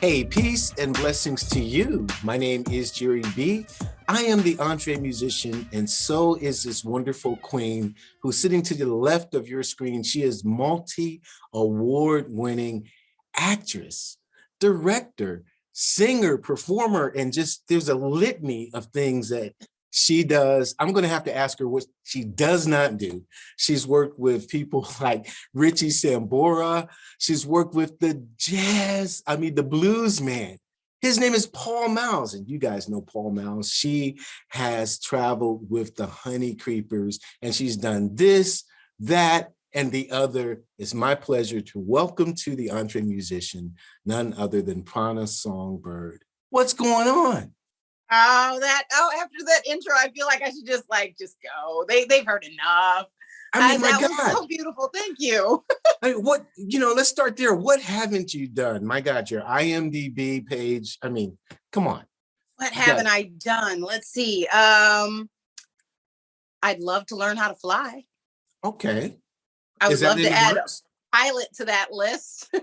Hey, peace and blessings to you. My name is Jere B. I am the Entre Musician, and so is this wonderful queen who's sitting to the left of your screen. She is multi-award-winning actress, director, singer, performer, and just there's a litany of things that she does. I'm going to have to ask her what she does not do. She's worked with people like Richie Sambora. She's worked with the blues man. His name is Paul Miles, and you guys know Paul Miles. She has traveled with the Honey Creepers, and she's done this, that, and the other. It's my pleasure to welcome to the Entre Musician, none other than Prana Songbird. What's going on? After that intro, I feel like I should just go. They've heard enough. I mean, my that God. was so beautiful. Thank you. Let's start there. What haven't you done? My God, your IMDb page. I mean, come on. What haven't I done? Let's see. I'd love to learn how to fly. Okay. I would love to add a pilot to that list.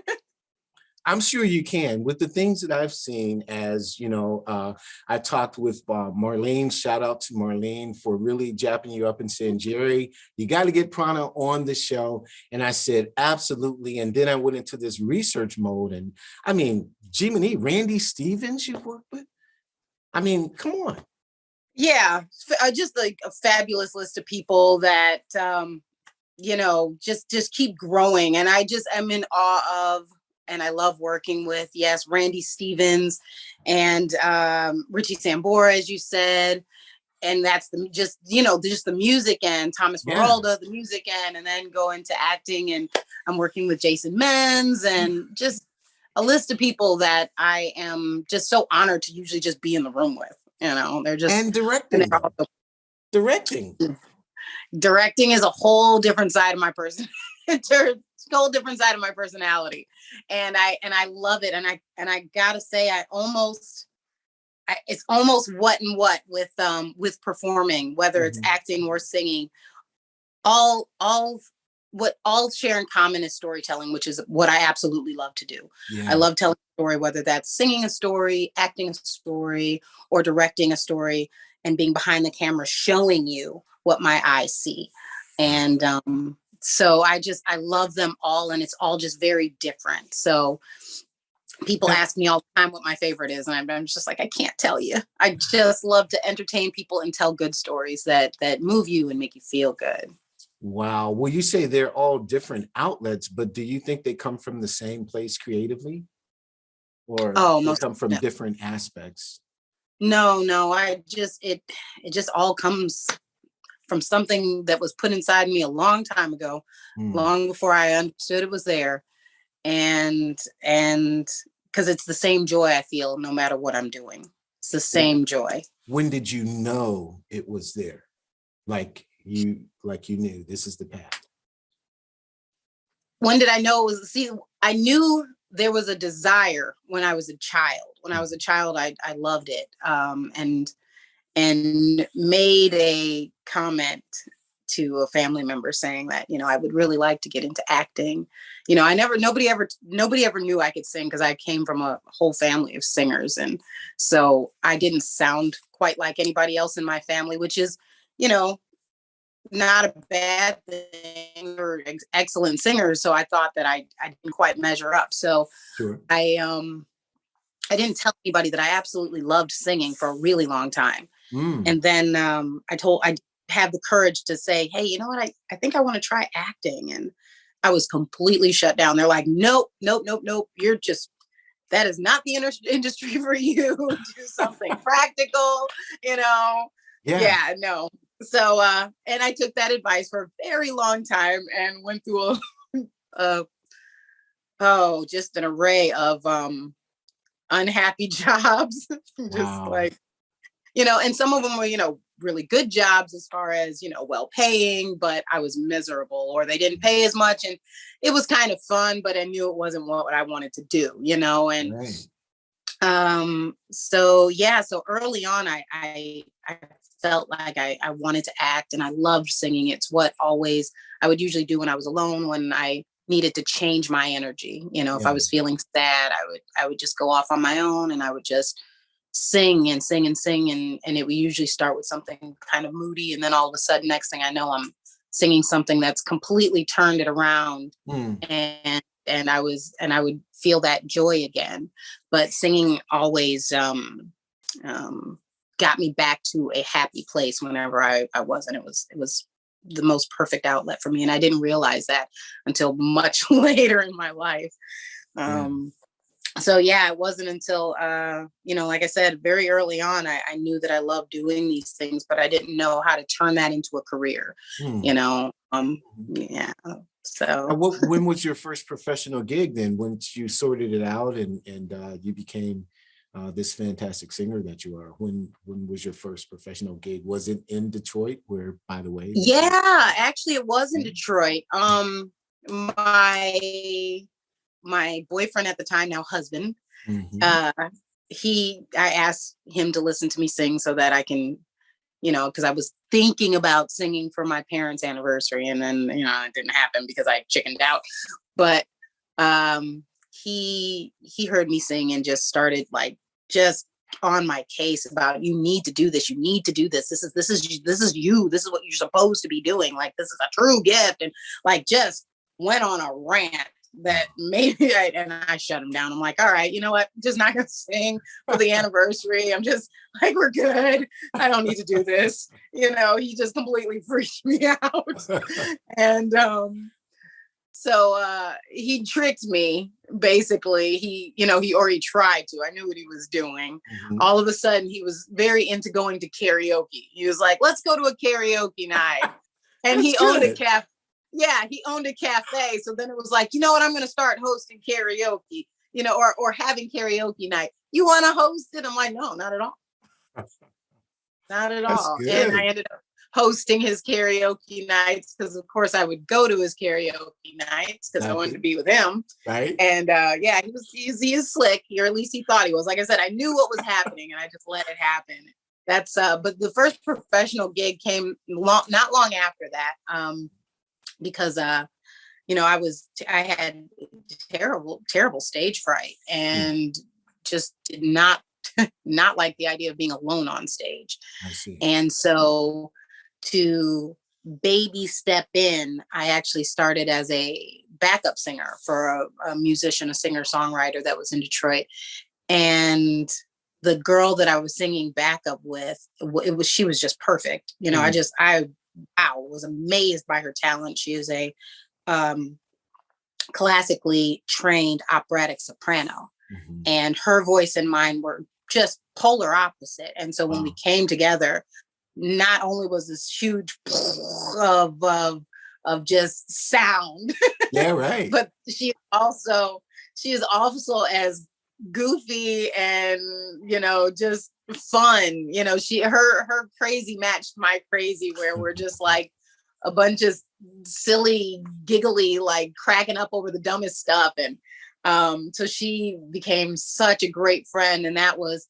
I'm sure you can. With the things that I've seen, as you know, I talked with Marlene. Shout out to Marlene for really japping you up and saying, Jerry, you got to get Prana on the show. And I said, absolutely. And then I went into this research mode. And I mean, Jiminy, Randy Stevens you've worked with? I mean, come on. Yeah, just like a fabulous list of people that, just keep growing. And I'm in awe of, and I love working with, yes, Randy Stevens and Richie Sambora, as you said. And that's just the music end, Thomas Veralda, the music end, and then go into acting. And I'm working with Jason Menz and just a list of people that I am just so honored to usually just be in the room with. They're just... And directing. Directing is a whole different side of my person. Whole different side of my personality, and I love it, and I gotta say it's almost what with performing, whether it's acting or singing, all share in common is storytelling, which is what I absolutely love to do. I love telling a story, whether that's singing a story, acting a story, or directing a story, and being behind the camera showing you what my eyes see. And so I love them all, and it's all just very different. So people ask me all the time what my favorite is, and I'm just like, I can't tell you. I just love to entertain people and tell good stories that move you and make you feel good. Wow. Well, you say they're all different outlets, but do you think they come from the same place creatively? Or they come from different aspects? No, it just all comes from something that was put inside me a long time ago, long before I understood it was there. And because it's the same joy I feel no matter what I'm doing. It's the same joy. When did you know it was there? Like you knew this is the path? When did I know it was? I knew there was a desire when I was a child. When I was a child, I loved it. And made a comment to a family member saying that, I would really like to get into acting. Nobody ever knew I could sing because I came from a whole family of singers. And so I didn't sound quite like anybody else in my family, which is, not a bad thing. Or excellent singers. So I thought that I didn't quite measure up. So sure. I didn't tell anybody that I absolutely loved singing for a really long time. And then I have the courage to say, hey, you know what? I think I want to try acting. And I was completely shut down. They're like, nope. That is not the industry for you. Do something practical, Yeah, no. So, and I took that advice for a very long time and went through just an array of unhappy jobs. Just like, and some of them were, really good jobs as far as, well paying, but I was miserable, or they didn't pay as much. And it was kind of fun, but I knew it wasn't what I wanted to do, and so early on, I felt like I wanted to act, and I loved singing. It's what I would usually do when I was alone, when I needed to change my energy. You know, if I Yeah. was feeling sad, I would just go off on my own, and I would just sing and sing and sing, and it would usually start with something kind of moody, and then all of a sudden, next thing I know, I'm singing something that's completely turned it around, Mm. and I would feel that joy again. But singing always got me back to a happy place whenever I was, and it was the most perfect outlet for me, and I didn't realize that until much later in my life. Yeah. So yeah, it wasn't until you know, like I said, very early on, I knew that I loved doing these things, but I didn't know how to turn that into a career. Mm. You know, Mhm. yeah. And So when was your first professional gig then? Once you sorted it out and you became this fantastic singer that you are. When was your first professional gig? Was it in Detroit? Where, by the way, yeah, actually, it was in yeah. Detroit. My boyfriend at the time, now husband, Mhm. uh, I asked him to listen to me sing so that I can, you know, because I was thinking about singing for my parents' anniversary, and then, you know, it didn't happen because I chickened out. But he heard me sing and just started like just on my case about, you need to do this, you need to do this, this is you, this is what you're supposed to be doing, like this is a true gift, and like just went on a rant that maybe and I shut him down. I'm like, all right, you know what, just not gonna sing for the anniversary. I'm just like, we're good, I don't need to do this. You know, he just completely freaked me out. And so he tricked me, basically. He, you know, he tried to. I knew what he was doing. Mhm. All of a sudden, he was very into going to karaoke. He was like, let's go to a karaoke night. And That's he owned a good. cafe. Yeah, he owned a cafe. So then it was like, you know what, I'm going to start hosting karaoke, you know, or having karaoke night. You want to host it? I'm like, no, not at all. Not at That's all. And I good. ended up hosting his karaoke nights because, of course, I would go to his karaoke nights because I wanted to Exactly. be with him. Right? And yeah, he is slick, or at least he thought he was. Like I said, I knew what was happening, and I just let it happen. That's but the first professional gig came not long after that, because you know, I had terrible stage fright, Mm, and just did not like the idea of being alone on stage. I see. And so to baby step in, I actually started as a backup singer for a musician, a singer songwriter that was in Detroit. And the girl that I was singing backup with, she was just perfect. You know, Mm, I wow, was amazed by her talent. She is a um, classically trained operatic soprano, mhm. and her voice and mine were just polar opposite. And so when we Wow. came together, not only was this huge of just sound, Yeah, right. but she is also as goofy and, you know, just fun. You know, her crazy matched my crazy, where we're just like a bunch of silly, giggly, like cracking up over the dumbest stuff. And so she became such a great friend, and that was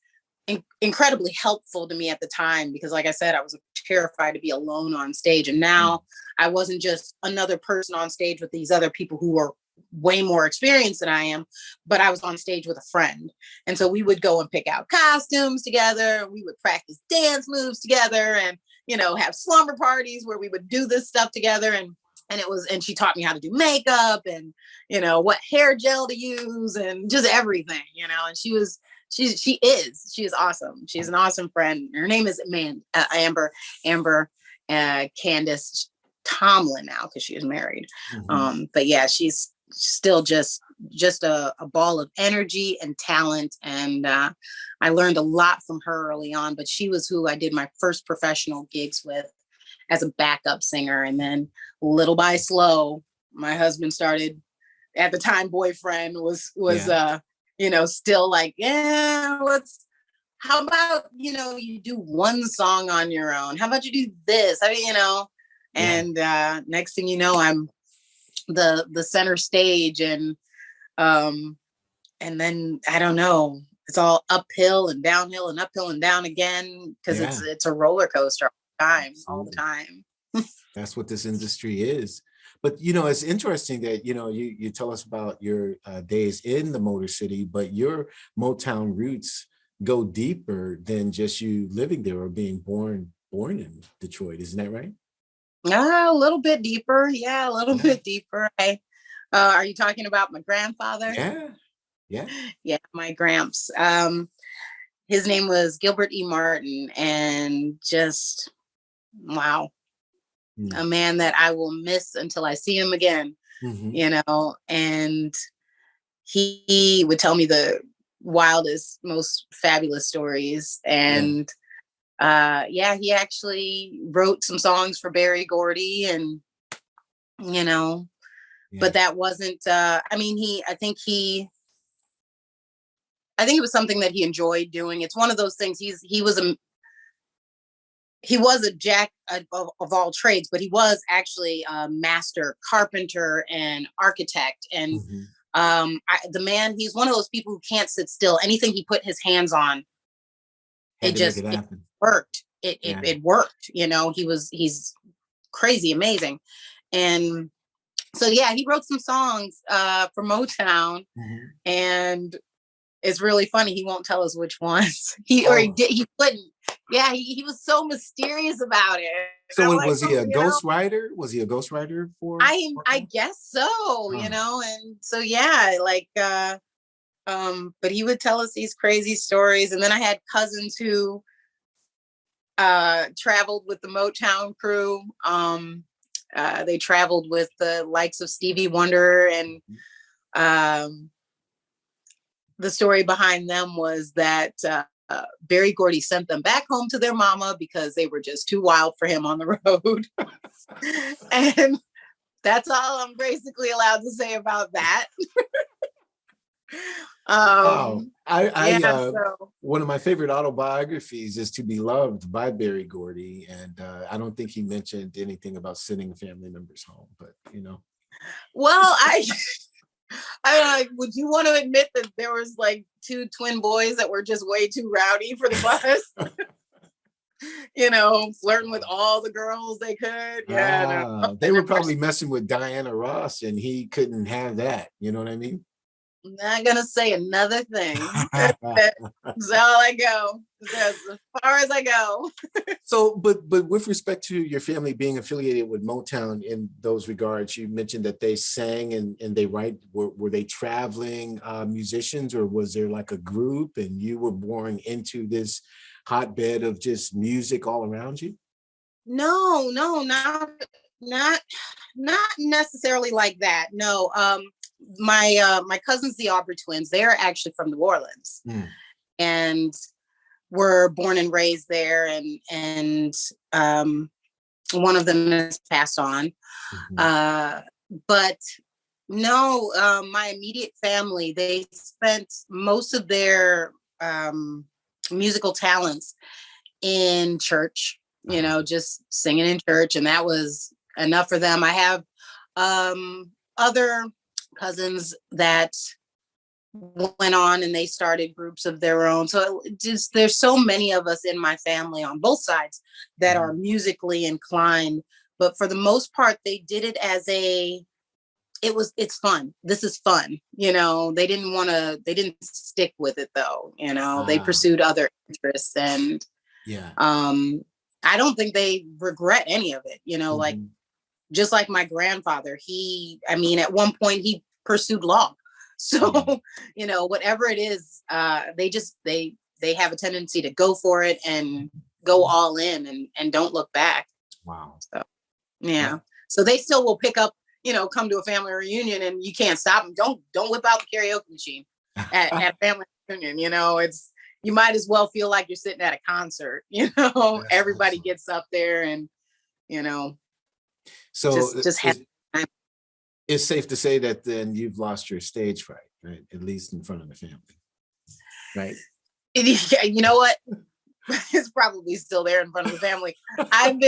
incredibly helpful to me at the time, because like I said, I was terrified to be alone on stage, and Mm, now I wasn't just another person on stage with these other people who were way more experienced than I am, but I was on stage with a friend. And so we would go and pick out costumes together, we would practice dance moves together, and, you know, have slumber parties where we would do this stuff together. And she taught me how to do makeup, and, you know, what hair gel to use, and just everything, you know. And she is awesome. She's an awesome friend. Her name is Amber Candace Tomlin now, because she is married. mhm. But yeah, she's still just a ball of energy and talent. And I learned a lot from her early on, but she was who I did my first professional gigs with as a backup singer. And then little by slow, my husband started, at the time boyfriend, was Yeah. you know, still like, yeah, how about, you know, you do one song on your own, how about you do this, I mean, you know. Yeah. And next thing you know, I'm the center stage. Um and then I don't know, it's all uphill and downhill and uphill and down again, because Yeah. it's a roller coaster all the Absolutely. time. That's what this industry is. But it's interesting that you tell us about your days in the Motor City, but your Motown roots go deeper than just you living there or being born in Detroit. Isn't that right? A little bit deeper. Yeah, a little Yeah. bit deeper. Are you talking about my grandfather? Yeah. Yeah. Yeah, my gramps. His name was Gilbert E. Martin, and just wow, a man that I will miss until I see him again. And he would tell me the wildest, most fabulous stories. And yeah, he actually wrote some songs for Berry Gordy, and but that wasn't I think it was something that he enjoyed doing. It's one of those things. He was a jack of all trades, but he was actually a master carpenter and architect. And the man, he's one of those people who can't sit still. Anything he put his hands on, Had to make it happen. It worked. It worked. He's crazy amazing. And so yeah, he wrote some songs for Motown, and it's really funny. He won't tell us which ones. He couldn't. Yeah, he was so mysterious about it. So was he a ghostwriter? Was he a ghostwriter for? I guess so. And so yeah, but he would tell us these crazy stories. And then I had cousins who traveled with the Motown crew. They traveled with the likes of Stevie Wonder, and the story behind them was that Berry Gordy sent them back home to their mama because they were just too wild for him on the road. And that's all I'm basically allowed to say about that. One of my favorite autobiographies is To Be Loved by Berry Gordy, and I don't think he mentioned anything about sending family members home, but well, would you want to admit that there was like 2 twin boys that were just way too rowdy for the bus? Flirting with all the girls they could. They were probably messing with Diana Ross, and he couldn't have that. You know what I mean? I'm not gonna say another thing. That's all I go. That's as far as I go. So, but with respect to your family being affiliated with Motown in those regards, you mentioned that they sang and they write. Were they traveling musicians, or was there like a group and you were born into this hotbed of just music all around you? No, not necessarily like that. No. My cousins, the Aubrey twins, they're actually from New Orleans, and were born and raised there, and one of them has passed on. But no, my immediate family, they spent most of their musical talents in church, just singing in church, and that was enough for them. I have other cousins that went on and they started groups of their own. So there's so many of us in my family on both sides that are musically inclined, but for the most part they did it as it's fun. This is fun. They didn't stick with it though. They pursued other interests, and I don't think they regret any of it. Like just like my grandfather, at one point he pursued law. So, whatever it is, they have a tendency to go for it and go all in and don't look back. Wow. So, yeah. So they still will pick up, come to a family reunion and you can't stop them. Don't whip out the karaoke machine at a family reunion. You might as well feel like you're sitting at a concert. Everybody awesome. Gets up there and, so just have. It's safe to say that then you've lost your stage fright, right? At least in front of the family, right? Yeah, you know what? It's probably still there in front of the family. I've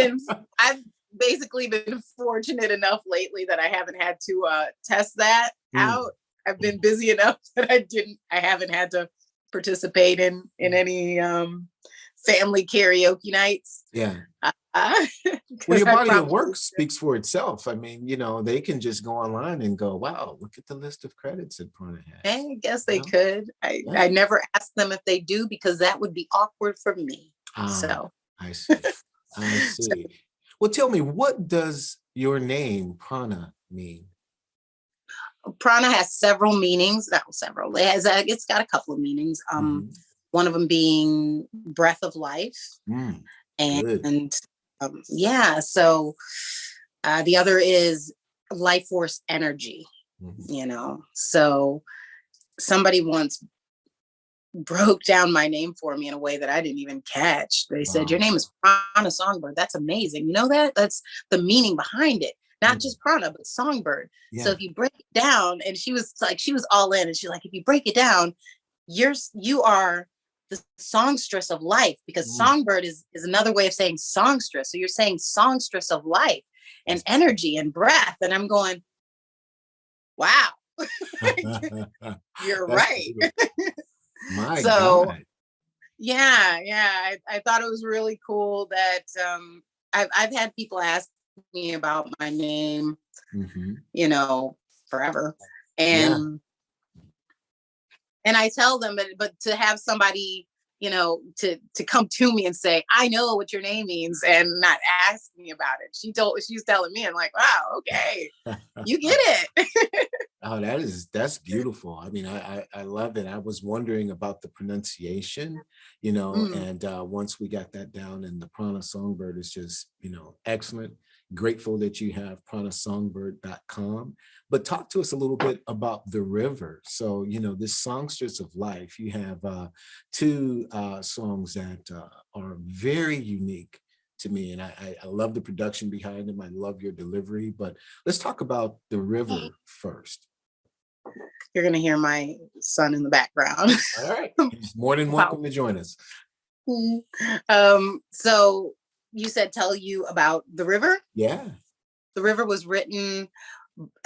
basically been fortunate enough lately that I haven't had to test that out. I've been busy enough that I haven't had to participate in any family karaoke nights. Yeah. Uh, Well, your I body of probably work speaks for itself. I mean, they can just go online and go, wow, look at the list of credits that Prana has. I guess You they know? could. Yeah. I never asked them if they do because that would be awkward for me. So I see. I so see. Well, tell me, what does your name Prana mean? prana has several meanings. Not several. It's got a couple of meanings. Mhm. One of them being breath of life, Good. and yeah. So the other is life force energy. Mhm. So somebody once broke down my name for me in a way that I didn't even catch. They said, "Your Wow. name is Prana Songbird. That's amazing. You know that? That's the meaning behind it. Not Mhm. just Prana, but Songbird." So Yeah. if you break it down, and she was all in, and she's like, "If you break it down, you are the songstress of life, because Mm. Songbird is another way of saying songstress. So you're saying songstress of life and That's energy and breath." And I'm going, "Wow, you're That's right." beautiful. My So God. yeah, I thought it was really cool that I've had people ask me about my name, Mhm. you know, forever, Yeah. and I tell them, but to have somebody, to come to me and say, "I know what your name means," and not ask me about it. She's telling me, I'm like, "Wow, okay, you get it." Oh, that's beautiful. I mean, I love it. I was wondering about the pronunciation, Mm. and once we got that down, and the Prana Songbird is just, excellent. Grateful that you have pranasongbird.com. But talk to us a little bit about the river. So, this Songstress of Life, you have two songs that are very unique to me. And I love the production behind them. I love your delivery. But let's talk about the river first. You're gonna hear my son in the background. All right. He's more than Wow. welcome to join us. So you said tell you about the river. Yeah. The river was written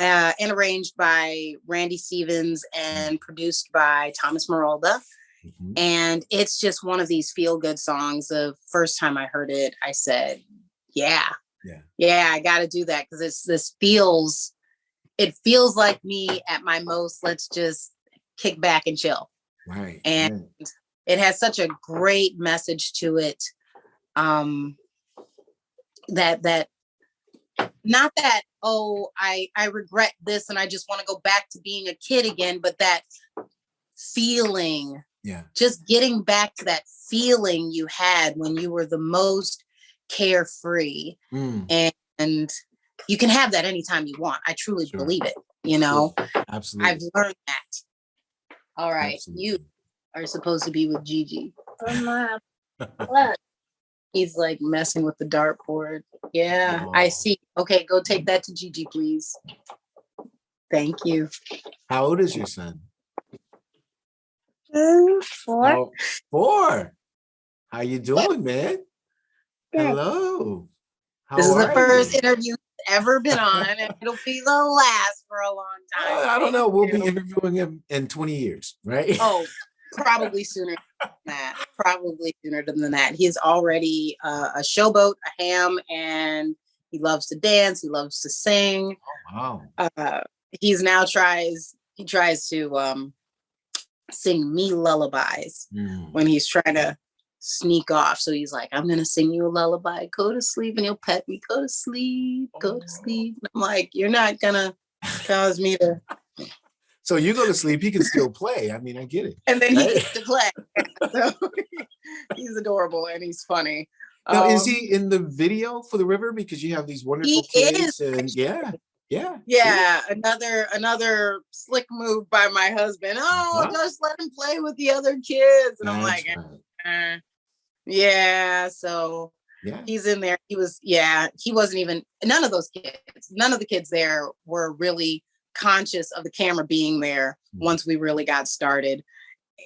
and arranged by Randy Stevens and produced by Thomas Marolda. Mhm. And it's just one of these feel good songs. The first time I heard it, I said, yeah, Yeah. I got to do that, because it feels like me at my most. Let's just kick back and chill. Right. And Right. it has such a great message to it. That not that, oh, I regret this and I just want to go back to being a kid again, but that feeling, Yeah. just getting back to that feeling you had when you were the most carefree. Mm. And you can have that anytime you want. I truly Sure. believe it. Sure. I've Absolutely. learned that. All right, you Absolutely. are supposed to be with Gigi. What? He's like messing with the dartboard. Yeah, I Oh. see. Okay, go take that to Gigi, please. Thank you. How old is your son? 4. Oh, 4. How you doing, man? Hello. This How is the are first you? interview he's ever been on, and it'll be the last for a long time. I don't Thank know. We'll be you. interviewing him in 20 years, right? Oh, probably sooner than that. Probably sooner than that. He's already a showboat, a ham, and he loves to dance. He loves to sing. Wow. Uh, he tries to sing me lullabies Mm. when he's trying to sneak off. So he's like, "I'm gonna sing you a lullaby. Go to sleep," and he'll pet me. Go to sleep. Go to Oh. sleep. And I'm like, "You're not gonna cause me to." So you go to sleep, he can still play. I mean, I get it. And then he Right? gets to play. So he's adorable and he's funny. Now, is Um, he in the video for the river? Because you have these he wonderful is kids, and yeah, actually. yeah, good. Yeah, another slick move by my husband. "Oh, Uh-huh. just let him play with the other kids." And I'm That's like, right. eh. Yeah, so Yeah. he's in there. He wasn't even, none of the kids there were really conscious of the camera being there Mhm. once we really got started.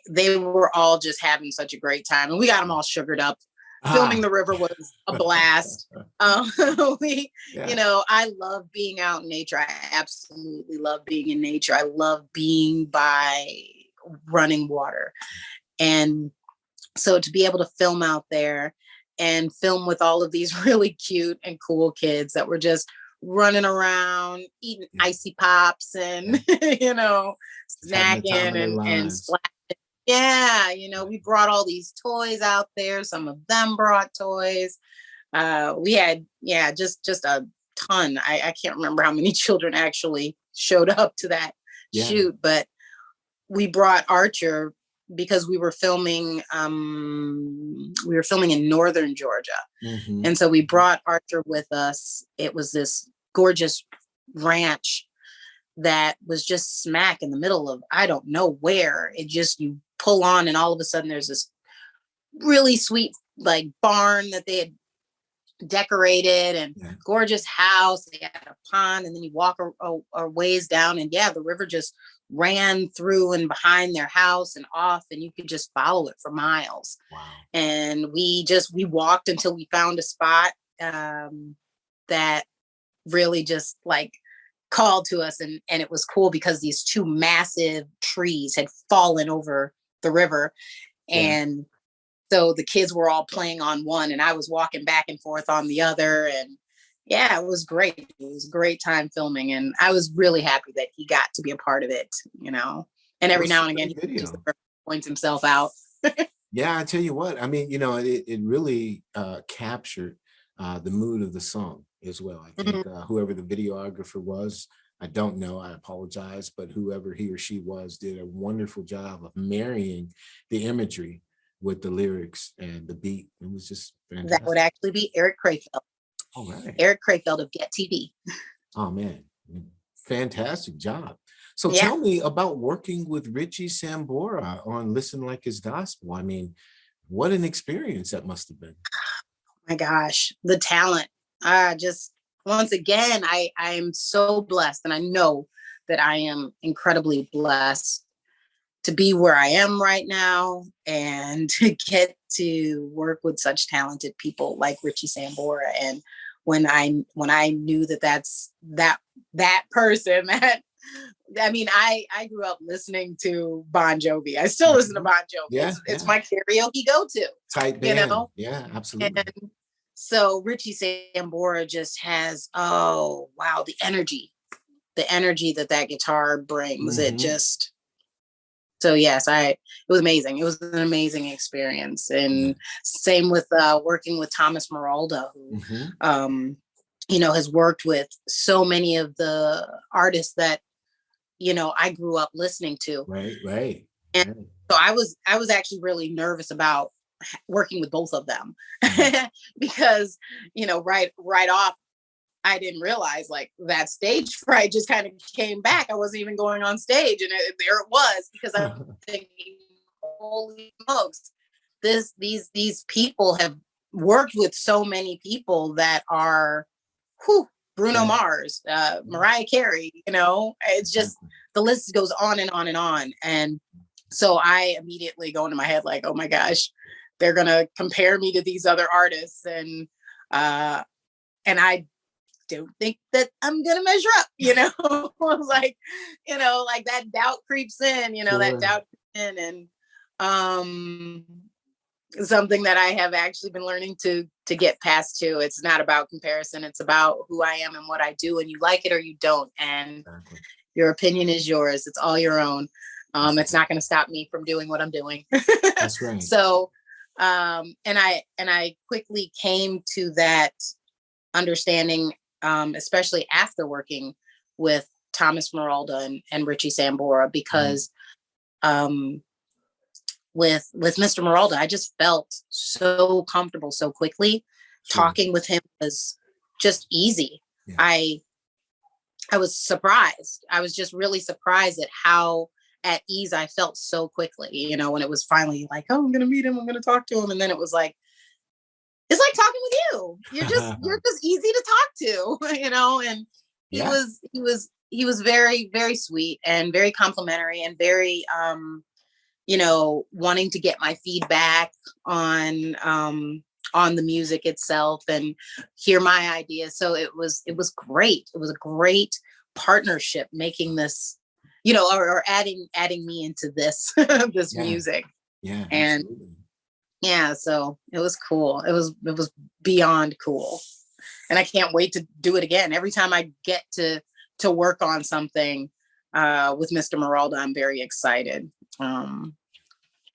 They were all just having such a great time, and we got them all sugared up. Filming Ah. the river was a blast. We, Yeah. I love being out in nature. I absolutely love being in nature. I love being by running water. And So to be able to film out there and film with all of these really cute and cool kids that were just running around, eating icy pops and, you know, Just having the time of snacking their and lives. splashing. Yeah, you know, we brought all these toys out there. Some of them brought toys. We had, yeah, just a ton. I can't remember how many children actually showed up to that Yeah. shoot, but we brought Archer because we were filming in northern Georgia. Mm-hmm. And so we brought Archer with us. It was this gorgeous ranch that was just smack in the middle of, I don't know where. It just, you pull on and all of a sudden there's this really sweet like barn that they had decorated and gorgeous house. They had a pond, and then you walk a ways down, and the river just ran through and behind their house and off, and you could just follow it for miles. Wow. And we walked until we found a spot that really just like called to us, and it was cool because these two massive trees had fallen over the river, and so the kids were all playing on one and I was walking back and forth on the other. And it was great. It was a great time filming. And I was really happy that he got to be a part of it, you know, and every now and again, he just points himself out. Yeah, I tell you what, I mean, you know, it really captured the mood of the song as well. I think whoever the videographer was, I don't know, I apologize, but whoever he or she was did a wonderful job of marrying the imagery with the lyrics and the beat. It was just fantastic. That would actually be Eric Crayfeld. All right. Eric Crayfeld of Get TV. Oh man, fantastic job. So tell me about working with Richie Sambora on Listen Like His Gospel. I mean, what an experience that must have been. Oh my gosh, the talent. Just once again, I'm so blessed, and I know that I am incredibly blessed to be where I am right now and to get to work with such talented people like Richie Sambora. And when I knew that's that person, that I mean, I grew up listening to Bon Jovi. I still listen to Bon Jovi. It's my karaoke go-to. Type band. You know? Yeah, absolutely. And so Richie Sambora just has, oh wow, the energy that guitar brings. It just, so yes, it was amazing. It was an amazing experience. And same with working with Thomas Marolda, who you know, has worked with so many of the artists that, you know, I grew up listening to. Right. And so I was actually really nervous about working with both of them because, you know, right off, I didn't realize like that stage fright just kind of came back. I wasn't even going on stage, and there it was, because I'm thinking, holy smokes, these people have worked with so many people that are, Bruno Mars, Mariah Carey, you know, it's just, the list goes on and on and on. And so I immediately go into my head like, oh my gosh, they're going to compare me to these other artists. And I don't think that I'm going to measure up, you know, like, you know, like that doubt creeps in, you know, that doubt creeps in. And something that I have actually been learning to get past too. It's not about comparison. It's about who I am and what I do, and you like it or you don't. And your opinion is yours. It's all your own. It's not going to stop me from doing what I'm doing. That's right. So, and I quickly came to that understanding, especially after working with Thomas Marolda and Richie Sambora, because with Mr. Marolda, I just felt so comfortable so quickly. Talking with him was just easy. I was surprised. I was just really surprised at how at ease I felt so quickly, you know, when it was finally like, oh, I'm going to meet him. I'm going to talk to him. And then it was like, it's like talking with you. You're just easy to talk to, you know. And he was very, very sweet and very complimentary and very, you know, wanting to get my feedback on the music itself and hear my ideas. So it was great. It was a great partnership making this, you know, or adding me into this this music. Yeah. And absolutely. Yeah, so it was cool. It was beyond cool. And I can't wait to do it again. Every time I get to work on something with Mr. Meralda, I'm very excited.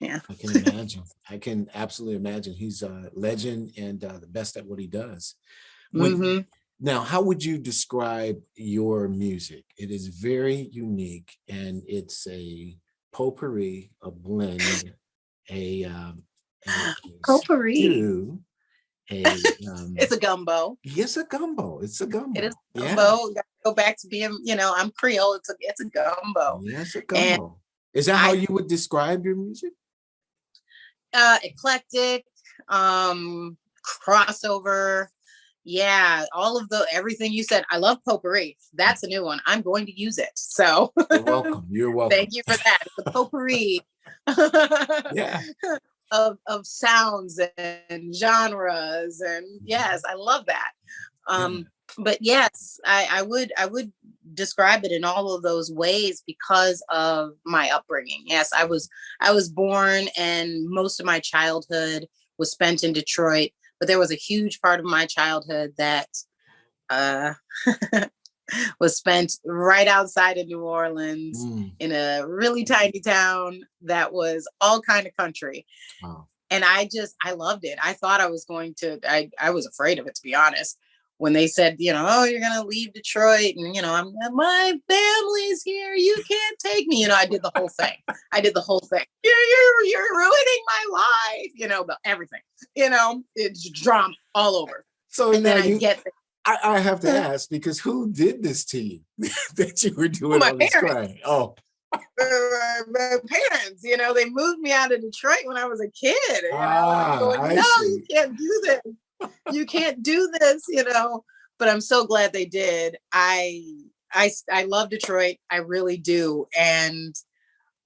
Yeah. I can imagine. I can absolutely imagine. He's a legend and the best at what he does. Hmm. Now, how would you describe your music? It is very unique, and it's a potpourri, a blend, a Potpourri. stew, a It's a gumbo. yes, a gumbo. It's a It is gumbo. a Yeah, gumbo. Gotta go back to being, I'm Creole. It's a gumbo. yes, a And gumbo. Is that how I you would describe your music? eclectic, crossover. Yeah, all of the everything you said. I love potpourri. That's a new one. I'm going to use it. So You're welcome. You're welcome. thank you for that. The potpourri Yeah. of sounds and genres. And yes, I love that. Yeah. But yes, I would describe it in all of those ways because of my upbringing. Yes, I was born and most of my childhood was spent in Detroit, but there was a huge part of my childhood that uh was spent right outside of New Orleans Mm, in a really tiny town that was all kind of country. wow. And I loved it. I thought I was going to, I was afraid of it, to be honest. When they said, oh, you're going to leave Detroit and, my family's here. You can't take me. I did the whole thing. I did the whole thing. You're ruining my life, but everything, it's drama all over. So And now then I get I have to ask, because who did this to you that you were doing my all this parents. crying? Oh, My parents, they moved me out of Detroit when I was a kid. I'm going, I no, see. you can't do this. You can't do this. But I'm so glad they did. I love Detroit. I really do. And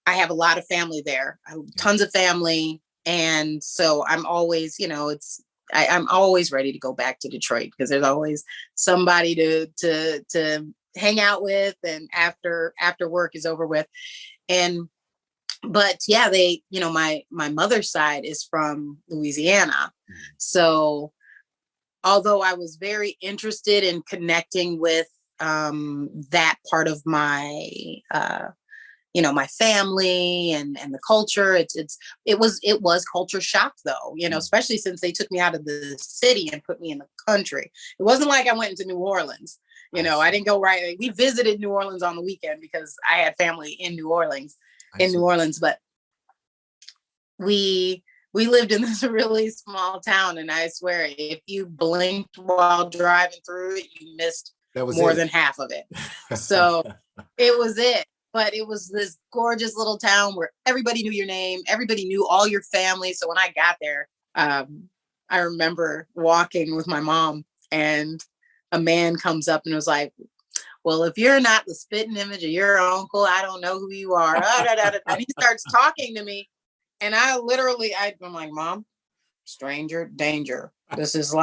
I have a lot of family there. I have Yeah. tons of family. And so I'm always, I'm always ready to go back to Detroit because there's always somebody to hang out with and after work is over with. And but yeah, my mother's side is from Louisiana. So although I was very interested in connecting with that part of my my family and the culture, it was culture shock though, especially since they took me out of the city and put me in the country. It wasn't like I went into New Orleans. I didn't go right. We visited New Orleans on the weekend because I had family in New Orleans, but we lived in this really small town, and I swear if you blinked while driving through it, you missed more than half of it. So it was it. But it was this gorgeous little town where everybody knew your name, everybody knew all your family. So when I got there, I remember walking with my mom, and a man comes up and was like, well, if you're not the spitting image of your uncle, I don't know who you are. And he starts talking to me. And I'm like, Mom, stranger danger. This is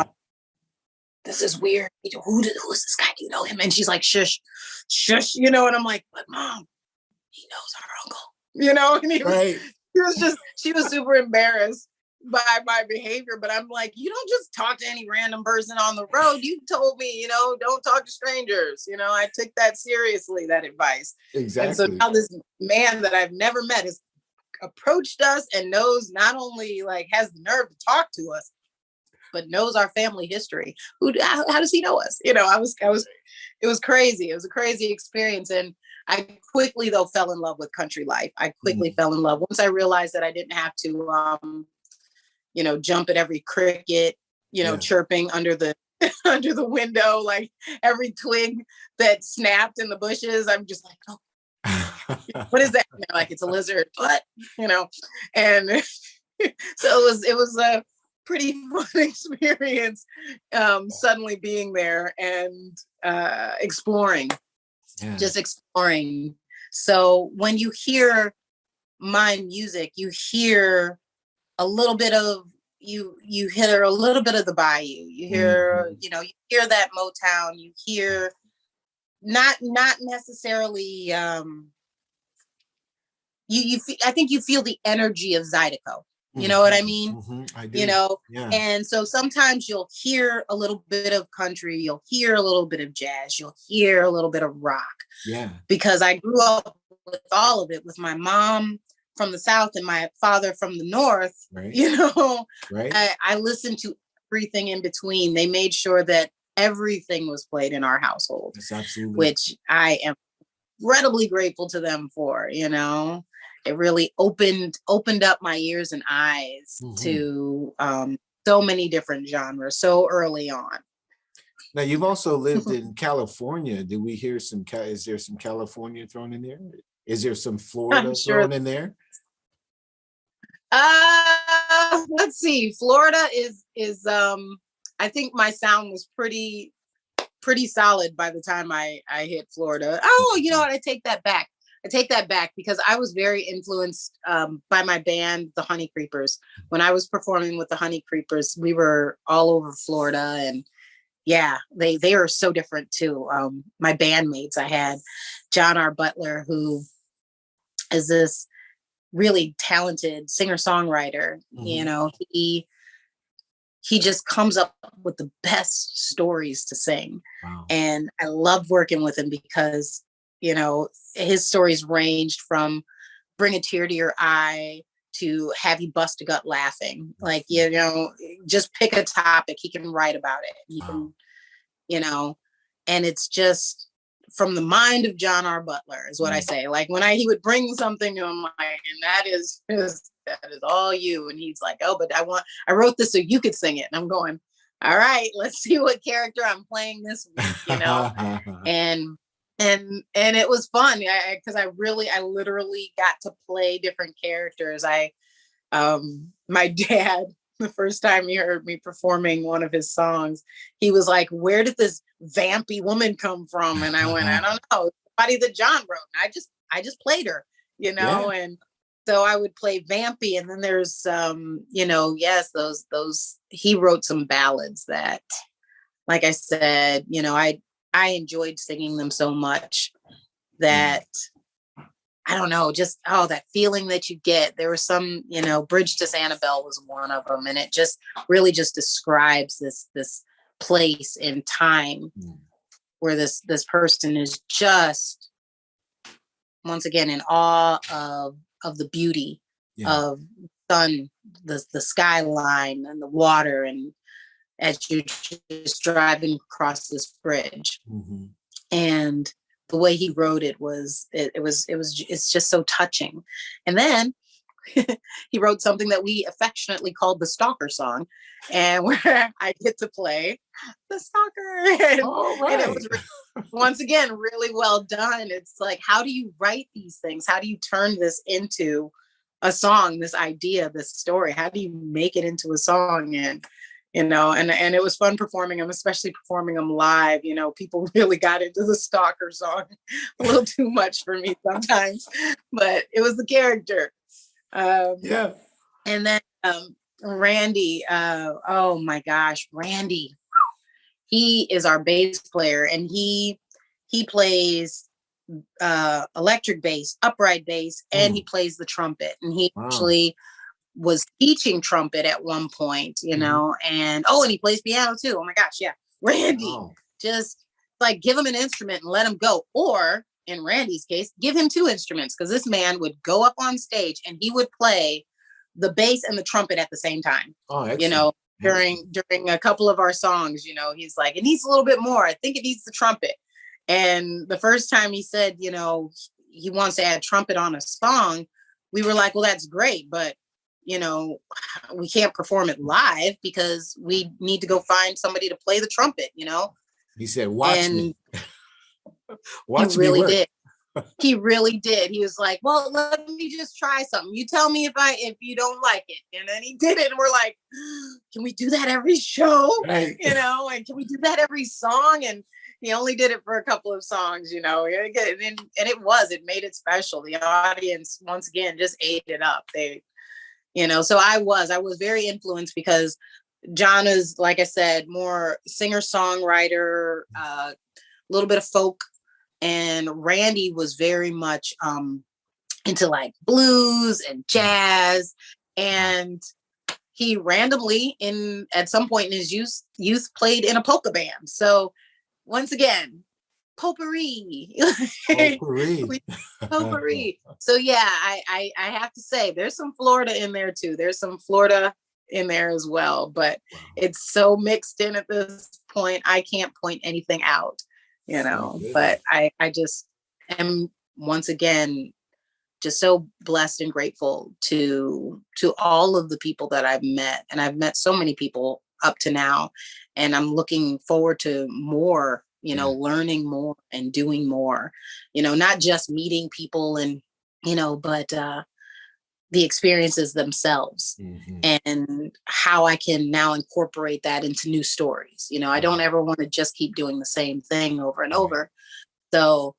weird. Who is this guy? Do you know him? And she's like, shush, shush, and I'm like, but Mom, he knows our uncle, and Right. she was super embarrassed by my behavior, but I'm like, you don't just talk to any random person on the road. You told me, don't talk to strangers. I took that seriously, that advice. Exactly. And so now this man that I've never met has approached us and knows, not only like has the nerve to talk to us, but knows our family history. How does he know us? It was crazy. It was a crazy experience. And I quickly though fell in love with country life. I quickly fell in love once I realized that I didn't have to jump at every cricket, chirping under the under the window, like every twig that snapped in the bushes. I'm just like, oh, what is that? Like it's a lizard, but and so it was a pretty fun experience, suddenly being there and exploring. Yeah. Just exploring. So when you hear my music, you hear a little bit of you hear a little bit of the bayou. You hear, you hear that Motown, you hear not necessarily I think you feel the energy of Zydeco. You know what I mean? I do. You know, Yeah. and so sometimes you'll hear a little bit of country, you'll hear a little bit of jazz, you'll hear a little bit of rock. Yeah. Because I grew up with all of it, with my mom from the South and my father from the North. Right. You know, right. I listened to everything in between. They made sure that everything was played in our household. That's absolutely. Which I am incredibly grateful to them for. You know, it really opened up my ears and eyes to so many different genres so early on. Now, you've also lived in California. Did we hear is there some California thrown in there? Is there some Florida thrown in there? Let's see. Florida is I think my sound was pretty solid by the time I hit Florida. Oh, you know what? I take that back because I was very influenced by my band, the Honey Creepers. When I was performing with the Honey Creepers, we were all over Florida, and yeah, they are so different too. My bandmates, I had John R. Butler, who is this really talented singer-songwriter. You know, he just comes up with the best stories to sing. Wow. And I love working with him because, you know, his stories ranged from bring a tear to your eye to have you bust a gut laughing. Like, you know, just pick a topic, he can write about it. He can, you know, and it's just from the mind of John R. Butler is what I say. Like when he would bring something to him, like, and that is all you. And he's like, oh, but I wrote this so you could sing it. And I'm going, all right, let's see what character I'm playing this week, you know? and it was fun because I literally got to play different characters. My dad, the first time he heard me performing one of his songs, he was like, where did this vampy woman come from? And I went, I don't know, somebody that John wrote. And I just played her, you know, and so I would play vampy. And then there's, you know, yes, those, he wrote some ballads that, like I said, you know, I enjoyed singing them so much that I don't know, just, that feeling that you get. There was some, you know, Bridge to Sanibel was one of them. And it just really just describes this place in time where this person is just, once again, in awe of the beauty of sun, the skyline and the water. And as you're just driving across this bridge. And the way he wrote it was, it's just so touching. And then he wrote something that we affectionately called the Stalker Song, and where I get to play the stalker. And it was once again really well done. It's like, how do you write these things? How do you turn this into a song, this idea, this story? How do you make it into a song? And you know, and it was fun performing them, especially performing them live. You know, people really got into the Stalker Song a little too much for me sometimes, but it was the character. And then Randy, oh my gosh, Randy, he is our bass player, and he plays electric bass, upright bass, and he plays the trumpet. And he actually was teaching trumpet at one point, you know, and he plays piano too. Oh my gosh, yeah. Randy, just like give him an instrument and let him go. Or in Randy's case, give him two instruments, because this man would go up on stage and he would play the bass and the trumpet at the same time. You know, during a couple of our songs, you know, he's like, it needs a little bit more. I think it needs the trumpet. And the first time he said, you know, he wants to add trumpet on a song, we were like, well, that's great, but you know, we can't perform it live because we need to go find somebody to play the trumpet, you know? He said, watch me. Watch he really did. He really did. He was like, well, let me just try something. You tell me if you don't like it. And then he did it. And we're like, can we do that every show? Right. You know, and can we do that every song? And he only did it for a couple of songs, you know, and it made it special. The audience, once again, just ate it up. You know, so I was very influenced because John is, like I said, more singer-songwriter, a little bit of folk. And Randy was very much into like blues and jazz And he randomly at some point in his youth played in a polka band. So once again, potpourri. Potpourri. Potpourri. So yeah, I have to say there's some Florida in there too. There's some Florida in there as well, but it's so mixed in at this point. I can't point anything out, but I just am once again just so blessed and grateful to all of the people that I've met. And I've met so many people up to now, and I'm looking forward to more, learning more and doing more, not just meeting people and, but the experiences themselves, and how I can now incorporate that into new stories. I don't ever want to just keep doing the same thing over and over. So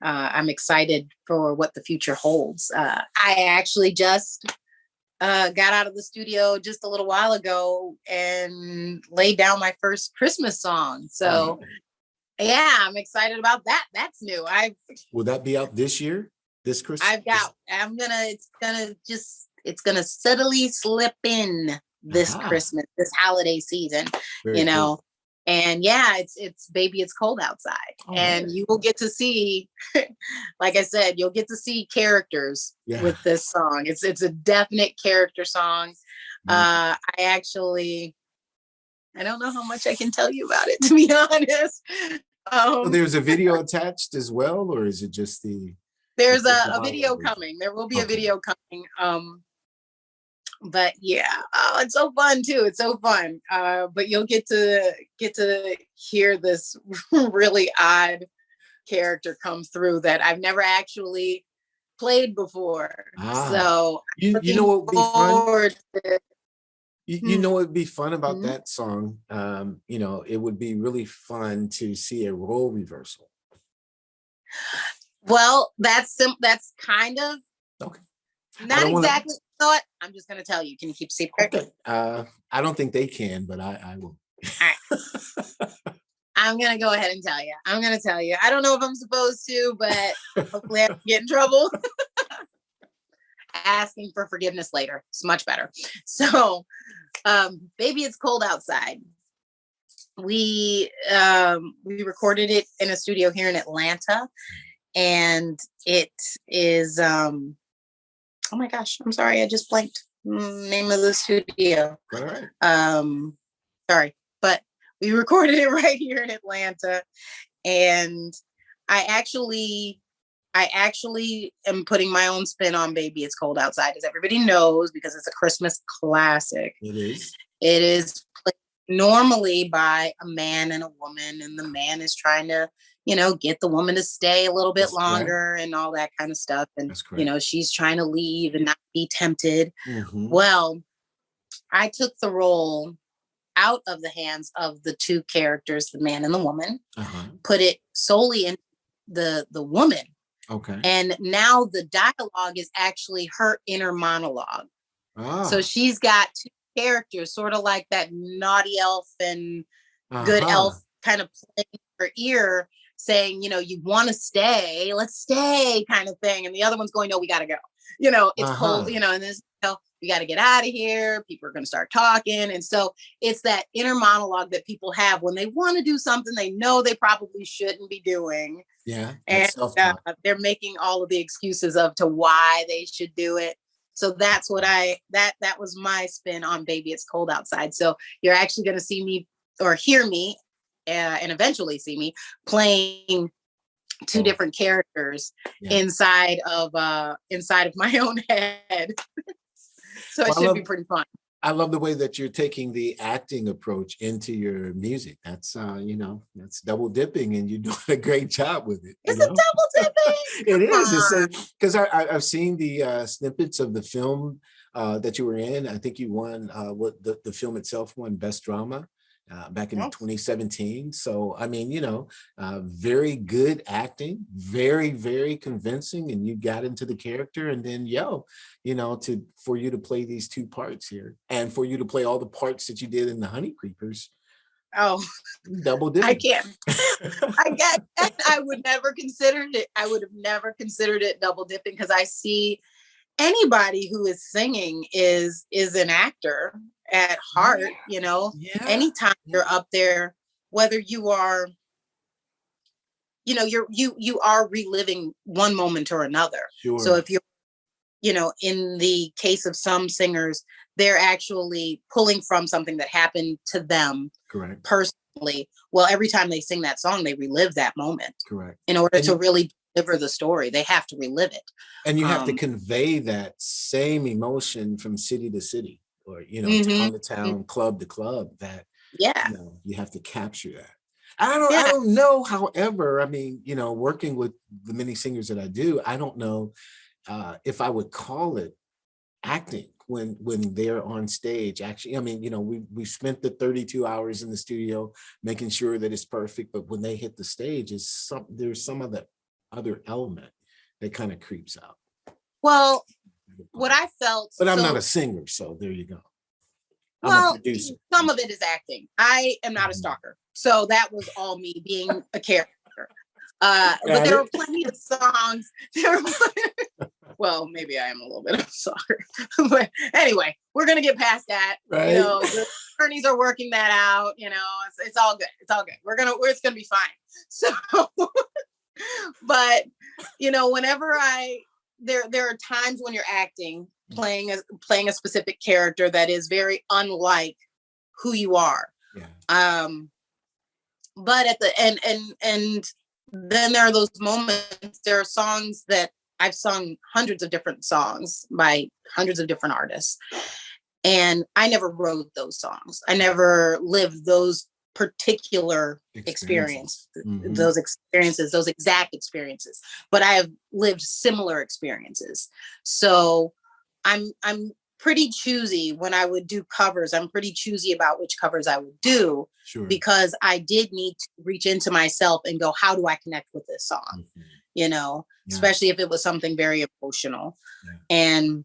I'm excited for what the future holds. I actually just got out of the studio just a little while ago and laid down my first Christmas song. So yeah, I'm excited about that. That's new. Will that be out this year? This Christmas? It's gonna subtly slip in this Christmas, this holiday season, Very cool. And yeah, it's Baby It's Cold Outside. And you will get to see, like I said, you'll get to see characters with this song. It's a definite character song. I don't know how much I can tell you about it, to be honest. So there's a video attached as well, or is it just the... There's a video coming. There will be a video coming. But yeah, it's so fun too. It's so fun. But you'll get to hear this really odd character come through that I've never actually played before. So you know what would be fun? You know what would be fun about that song? It would be really fun to see a role reversal. Well, that's kind of not exactly. You know what? I'm just going to tell you. Can you keep secret? Okay. I don't think they can, but I will. All right. I'm going to go ahead and tell you. I'm going to tell you. I don't know if I'm supposed to, but hopefully I don't get in trouble. Asking for forgiveness later. It's much better. So, Baby It's Cold Outside. We recorded it in a studio here in Atlanta. And it is, oh my gosh, I'm sorry, I just blanked name of the studio. All right. Sorry, but we recorded it right here in Atlanta. And I actually am putting my own spin on Baby It's Cold Outside, as everybody knows, because it's a Christmas classic. It is. It is played normally by a man and a woman, and the man is trying to get the woman to stay a little bit longer and all that kind of stuff. And, she's trying to leave and not be tempted. Well, I took the role out of the hands of the two characters, the man and the woman, put it solely in the woman. Okay. And now the dialogue is actually her inner monologue. So she's got two characters, sort of like that naughty elf and good elf kind of playing her ear, saying, you want to stay, let's stay kind of thing. And the other one's going, no, we got to go. It's cold, and this, we got to get out of here. People are going to start talking. And so it's that inner monologue that people have when they want to do something they know they probably shouldn't be doing. Yeah. And they're making all of the excuses to why they should do it. So that's what that was my spin on Baby It's Cold Outside. So you're actually going to see me or hear me and eventually see me playing two different characters inside of my own head. So it should be pretty fun. I love the way that you're taking the acting approach into your music. That's that's double dipping, and you're doing a great job with it. It's a double dipping. It is. Because I've seen the snippets of the film that you were in. I think you won what the film itself won Best Drama. Back in 2017. So, I mean, very good acting, very, very convincing. And you got into the character, and then, for you to play these two parts here and for you to play all the parts that you did in the Honey Creepers. Oh, double dip. I can't. I would never considered it. I would have never considered it double dipping, because I see anybody who is singing is an actor at heart, you know. Yeah. Anytime you're up there, whether you are, you know, you are reliving one moment or another. Sure. So if you're, you know, in the case of some singers, they're actually pulling from something that happened to them Correct. personally. Well, every time they sing that song, they relive that moment. Correct. In order to really deliver the story, they have to relive it. And you have to convey that same emotion from city to city, or, you know, town to town, club to club, that, you know, you have to capture that. I don't know, however, I mean, you know, working with the many singers that I do, I don't know if I would call it acting when they're on stage. Actually, I mean, you know, we spent the 32 hours in the studio making sure that it's perfect, but when they hit the stage, there's some of the other element that kind of creeps out. Well, what I felt, but I'm not a singer, so there you go. Well, some of it is acting. I am not a stalker, so that was all me being a character. But there were plenty of songs. Well, maybe I am a little bit of a stalker, but anyway, we're gonna get past that. Right. You know, the attorneys are working that out. You know, it's all good. It's all good. It's gonna be fine. So, but you know, whenever there are times when you're acting, playing a specific character that is very unlike who you are. Yeah. But at the and then there are those moments. There are songs that I've sung hundreds of different songs by hundreds of different artists, and I never wrote those songs. I never lived those particular experiences, those exact experiences, but I have lived similar experiences. So I'm pretty choosy when I would do covers. I'm pretty choosy about which covers I would do, because I did need to reach into myself and go, how do I connect with this song? You know, especially if it was something very emotional. And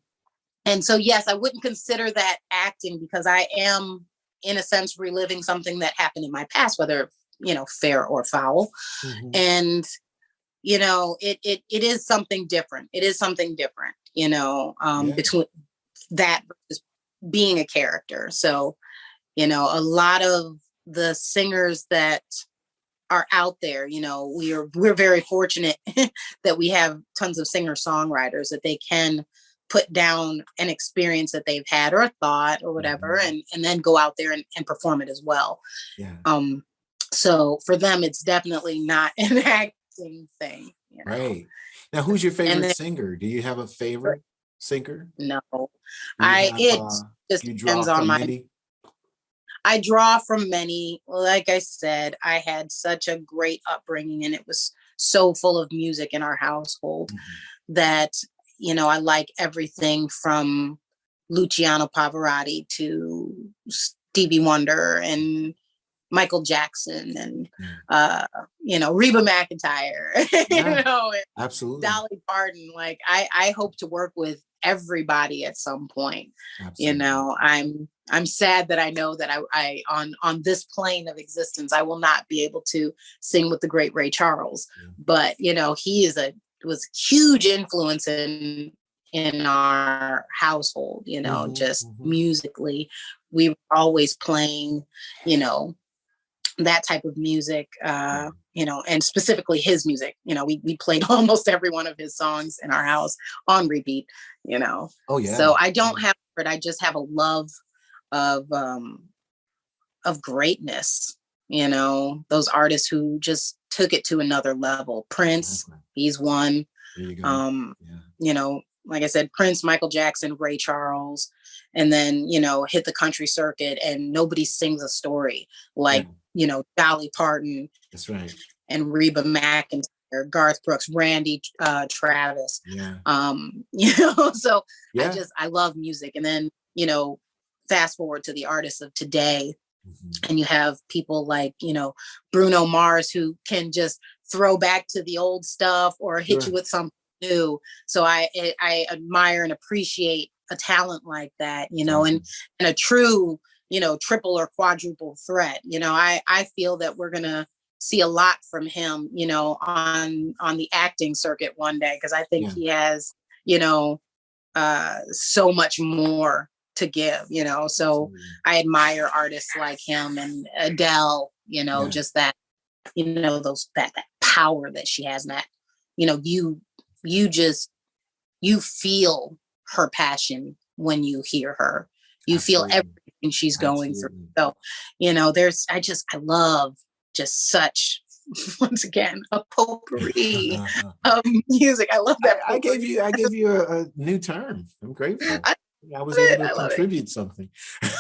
so, yes, I wouldn't consider that acting, because I am, in a sense, reliving something that happened in my past, whether, you know, fair or foul. And, you know, it is something different. It is something different, you know, between that versus being a character. So, you know, a lot of the singers that are out there, you know, we're very fortunate that we have tons of singer-songwriters that they can put down an experience that they've had or a thought or whatever, and then go out there and perform it as well. So for them, it's definitely not an acting thing, you know? Right. Now, who's your favorite singer? Do you have a favorite singer? No, it just depends on many? I draw from many. Like I said, I had such a great upbringing, and it was so full of music in our household that, you know, I like everything from Luciano Pavarotti to Stevie Wonder and Michael Jackson and, you know, Reba McEntire, you know, absolutely, Dolly Parton. Like, I hope to work with everybody at some point. Absolutely. You know, I'm sad that I know that I on this plane of existence, I will not be able to sing with the great Ray Charles, but, you know, he was a huge influence in our household, you know, just musically. We were always playing, you know, that type of music, you know, and specifically his music. You know, we played almost every one of his songs in our house on repeat, you know. Oh yeah. So I don't have it. I just have a love of greatness, you know, those artists who just took it to another level. Prince, he's one. There you go. You know, like I said, Prince, Michael Jackson, Ray Charles, and then, you know, hit the country circuit, and nobody sings a story like, you know, Dolly Parton. That's right. And Reba McEntire, Garth Brooks, Randy Travis. Yeah. You know, so I love music. And then, you know, fast forward to the artists of today, and you have people like, you know, Bruno Mars, who can just throw back to the old stuff or hit you with something new. So I admire and appreciate a talent like that, you know, and a true, you know, triple or quadruple threat. You know, I feel that we're gonna see a lot from him, you know, on the acting circuit one day, because I think he has, you know, so much more to give, so Absolutely. I admire artists like him and Adele, Yeah. just that, that power that she has, and that, you just, you feel her passion when you hear her. You feel Absolutely. everything she's going through. Absolutely. So, I love just such, once again, a potpourri of music. I love that. I gave you a new term. I'm grateful. I I was love able it. to I love it. contribute something.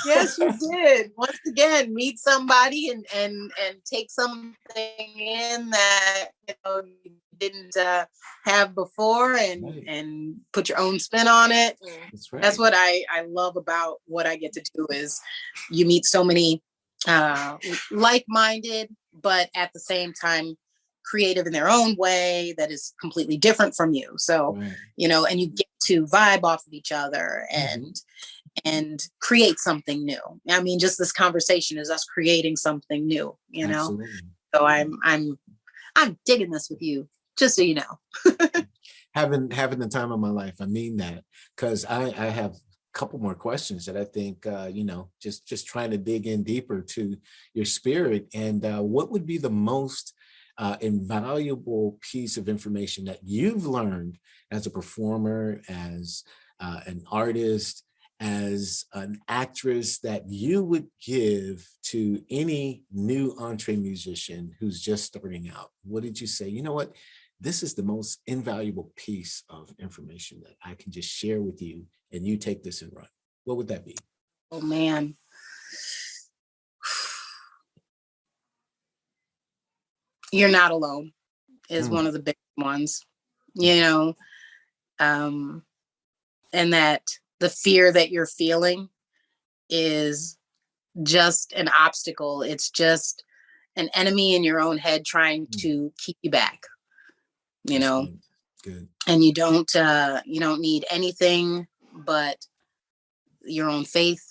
Yes, you did. Once again, meet somebody and take something in that you didn't have before, Right. and put your own spin on it. That's right. That's what I love about what I get to do, is you meet so many like-minded, but at the same time creative in their own way that is completely different from you. So, Right. and you get to vibe off of each other Mm-hmm. and create something new. I mean, just this conversation is us creating something new, Absolutely. So I'm digging this with you, just so you know. Having the time of my life. I mean that, because I have a couple more questions that I think just trying to dig in deeper to your spirit. And what would be the most invaluable piece of information that you've learned as a performer, as an artist, as an actress, that you would give to any new entre musician who's just starting out? What did you say? You know what? This is the most invaluable piece of information that I can just share with you, and you take this and run. What would that be? Oh man. You're not alone is one of the big ones, and that the fear that you're feeling is just an obstacle. It's just an enemy in your own head trying to keep you back, That's good. and you don't need anything but your own faith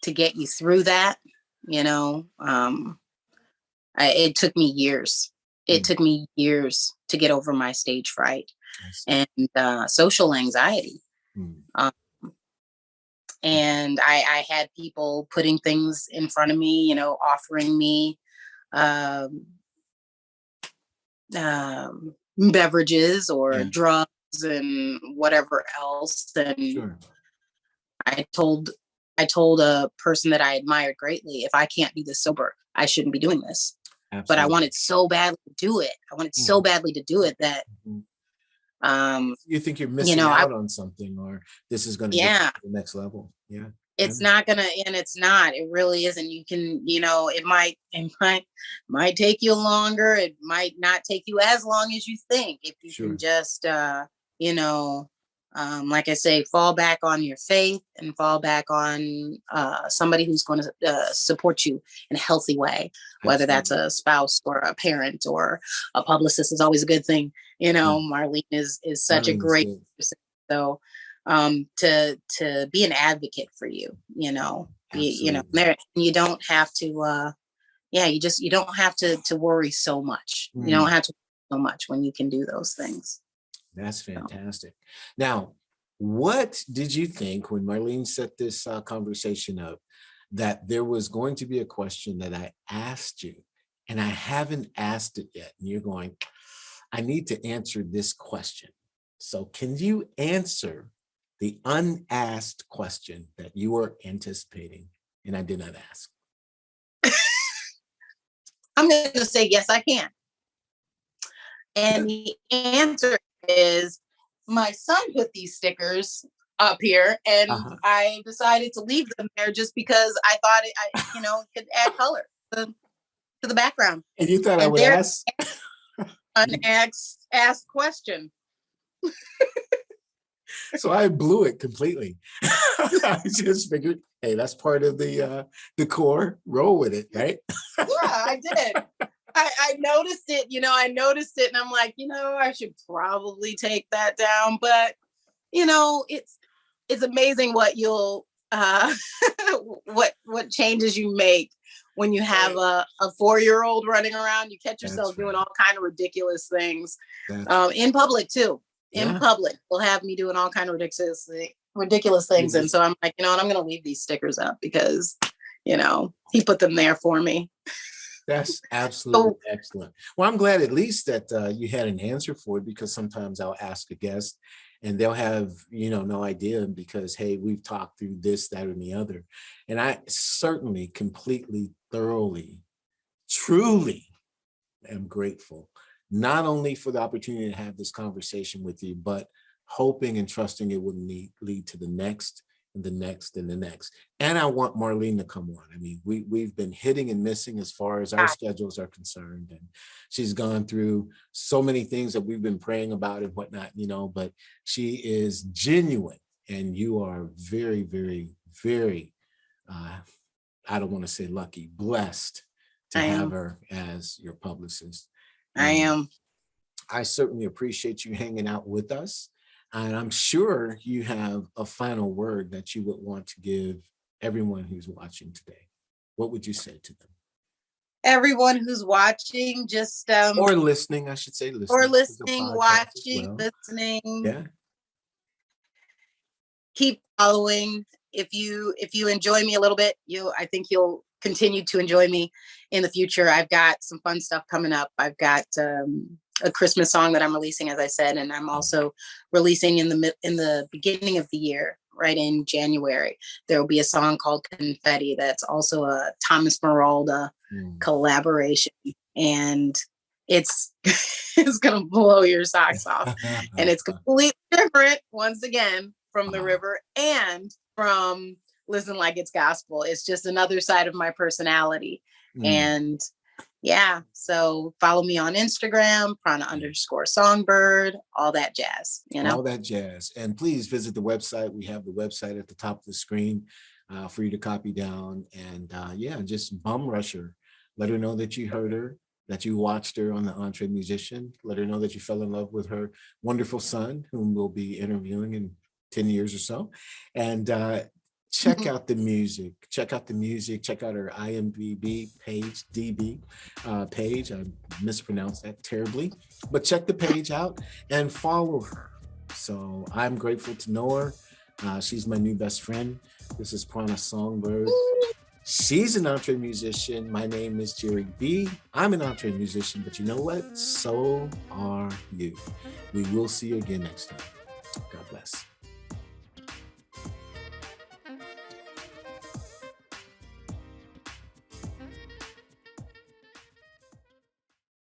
to get you through that. It took me years. It took me years to get over my stage fright and social anxiety. Um, and I had people putting things in front of me, offering me beverages or drugs and whatever else. And I told a person that I admired greatly, if I can't do this sober, I shouldn't be doing this. Absolutely. But I wanted so badly to do it. I wanted so badly to do it that you think you're missing out on something, or this is going to get to the next level. Yeah. It's not gonna, and it's not. It really isn't. You can, it might take you longer. It might not take you as long as you think. If you can just, like I say, fall back on your faith and fall back on somebody who's going to support you in a healthy way, whether that's a spouse or a parent or a publicist is always a good thing. Marlene is such a great person. So to be an advocate for you, you don't have to you don't have to worry so much. You don't have to worry so much when you can do those things. That's fantastic. Now, what did you think when Marlene set this conversation up, that there was going to be a question that I asked you and I haven't asked it yet, and you're going, I need to answer this question. So can you answer the unasked question that you were anticipating and I did not ask? I'm going to say, yes, I can. And the answer is, my son put these stickers up here, and I decided to leave them there just because I thought it could add color to the background. And you thought I would ask? An asked question. So I blew it completely. I just figured, hey, that's part of the decor. Roll with it, right? Yeah, I did. I noticed it. I noticed it, and I'm like, I should probably take that down. But it's amazing what you'll what changes you make when you have a 4-year-old running around. You catch yourself doing all kind of ridiculous things in public too. in Yeah. public will have me doing all kind of ridiculous things. And so I'm like, you know what, I'm going to leave these stickers up because, you know, he put them there for me. That's absolutely So excellent. Well, I'm glad at least that you had an answer for it, because sometimes I'll ask a guest and they'll have, no idea because, hey, we've talked through this, that, and the other. And I certainly, completely, thoroughly, truly am grateful, not only for the opportunity to have this conversation with you, but hoping and trusting it would lead to the next and the next and the next. And I want Marlene to come on. I mean, we've been hitting and missing as far as our schedules are concerned. And she's gone through so many things that we've been praying about and whatnot, but she is genuine. And you are very, very, very, I don't want to say lucky, blessed to have her as your publicist. I am. I certainly appreciate you hanging out with us. And I'm sure you have a final word that you would want to give everyone who's watching today. What would you say to them? Everyone who's watching, just or listening, I should say, or listening, watching, listening. Yeah. Keep following. If you enjoy me a little bit, I think you'll continue to enjoy me in the future. I've got some fun stuff coming up. I've got a Christmas song that I'm releasing, as I said, and I'm also releasing in the beginning of the year, right in January. There will be a song called Confetti that's also a Thomas Meralda collaboration, and it's it's gonna blow your socks off. And it's completely different, once again, from The River and from Listen Like It's Gospel. It's just another side of my personality. And yeah, so follow me on Instagram, Prana_Songbird, all that jazz, All that jazz. And please visit the website. We have the website at the top of the screen for you to copy down. And just bum rush her. Let her know that you heard her, that you watched her on the Entre Musician. Let her know that you fell in love with her wonderful son, whom we'll be interviewing in 10 years or so. And check out the music. Check out her IMDb page, DB page. I mispronounced that terribly, but check the page out and follow her. So I'm grateful to know her. She's my new best friend. This is Prana Songbird. She's an Entre Musician. My name is Jere B. I'm an Entre Musician, but you know what? So are you. We will see you again next time. God bless.